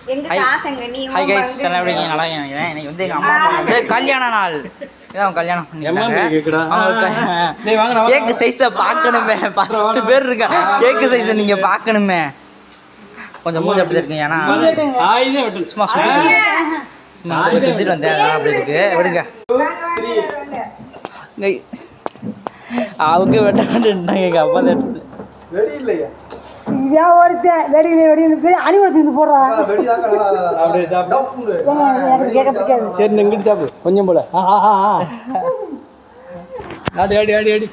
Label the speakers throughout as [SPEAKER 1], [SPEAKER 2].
[SPEAKER 1] Hi guys, எல்லாம் எப்படி இருக்கீங்க? நல்லா இருக்கீங்க? இன்னைக்கு வந்து எங்கள் அம்மா வந்து கல்யாண நாள். இதான் கல்யாணம் பண்ணிருக்காங்க. கேக்கு சைஸை பார்க்கணுமே, 10 பேர் இருக்கா. கேக்கு சைஸை நீங்கள் பார்க்கணுமே. கொஞ்சம் மூஞ்சி அப்படி இருக்குங்க, ஏன்னா சும்மா சுற்றிட்டு வந்தேன், அதெல்லாம் அப்படி இருக்கு. விடுங்க, அவங்க வெட்டாண்டுட்டாங்க. அப்பா வெடி இல்லையா? ஒருத்தன் வெடி அணிவடத்து போடுறா. சரி, எங்கிட்டு சாப்பிடு கொஞ்சம் போல. ஆடி ஆடி ஆடி ஆடி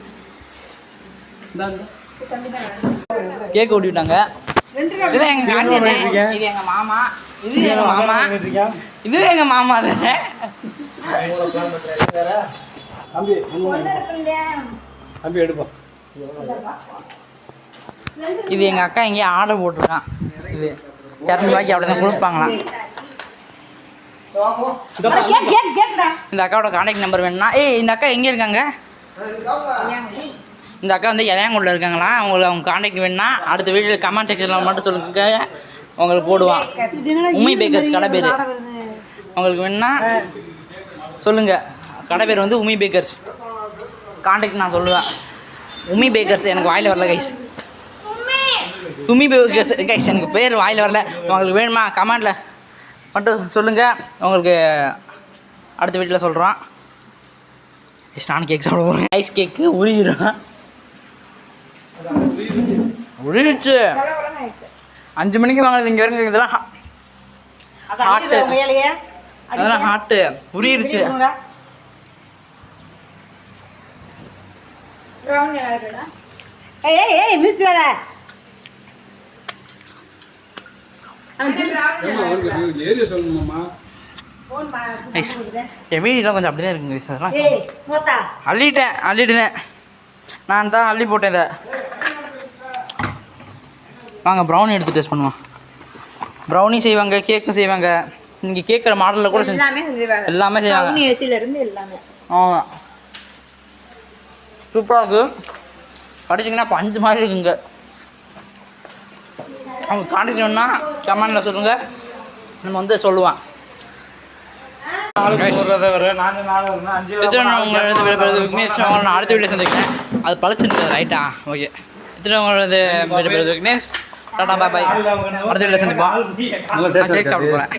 [SPEAKER 1] கேக் ஓட்டிவிட்டாங்க. இது எங்க மாமா, இது எங்க மாமா, இது எங்க மாமா. தம்பி எடுப்போம். இது எங்கள் அக்கா எங்கேயும் ஆர்டர் போட்டிருக்கான். இது 200 ரூபாய்க்கு அப்படி தான் கொடுப்பாங்களாம். இந்த அக்காவோட கான்டாக்ட் நம்பர் வேணும்னா, இந்த அக்கா எங்கே இருக்காங்க? இந்த அக்கா வந்து இளையாங்குடியில் இருக்காங்களா. அவங்களுக்கு அவங்க கான்டாக்ட் வேணும்னா அடுத்த வீடியோவில் கமெண்ட் செக்ஷனில் மட்டும் சொல்லுங்க, உங்களுக்கு போடுவான். உமி பேக்கர்ஸ் கடை பேர். உங்களுக்கு வேணும்னா சொல்லுங்கள். கடை பேர் வந்து உமி பேக்கர்ஸ். கான்டாக்ட் நான் சொல்லுவேன். உமி பேக்கர்ஸ் எனக்கு வாயில் வரல கைஸ். உமி பேக்கர்ஸ் கைஸ் எனக்கு பேர் வாயில் வரல. உங்களுக்கு வேணுமா கமெண்டில் மட்டும் சொல்லுங்கள், உங்களுக்கு அடுத்த வீட்டில் சொல்கிறோம். நானும் கேக் சாப்பிட போகிறேன். Ice cake உருகிடும். உருகிடுச்சு. 5 மணிக்கு வாங்கினது இங்கே இருந்து. இதெல்லாம் ஹாட்டு, அதெல்லாம் ஹாட்டு உருகிடுச்சு. என் வீடியோலாம் கொஞ்சம் அப்படிதான் இருக்குங்க சார். அள்ளிட்டேன் நான் தான் அள்ளி போட்டேன். இதை வாங்க ப்ரௌனி எடுத்து டேஸ்ட் பண்ணுவோம். ப்ரௌனி செய்வாங்க, கேக்கும் செய்வாங்க. இங்கே கேட்குற மாடலில் கூட எல்லாமே செய்வாங்க. ஆமாம், சூப்பராக இருக்குது. படிச்சிங்கன்னா இப்போ 5 மாதிரி இருக்குங்க. அவங்க கான்டாக்ட் வேணும்னா கமெண்டில் சொல்லுங்கள், நம்ம வந்து சொல்லுவான். விக்னேஷ் நான் அடுத்த வீட்டில் சந்திக்கிறேன். அது பழச்சுருக்கு ரைட்டா? ஓகே, இத்தனை உங்களது விக்னேஷ். டாடா பாய் பாய். அடுத்த வீட்டில் சந்திப்போம். கேக் சாப்பிட போகிறேன்.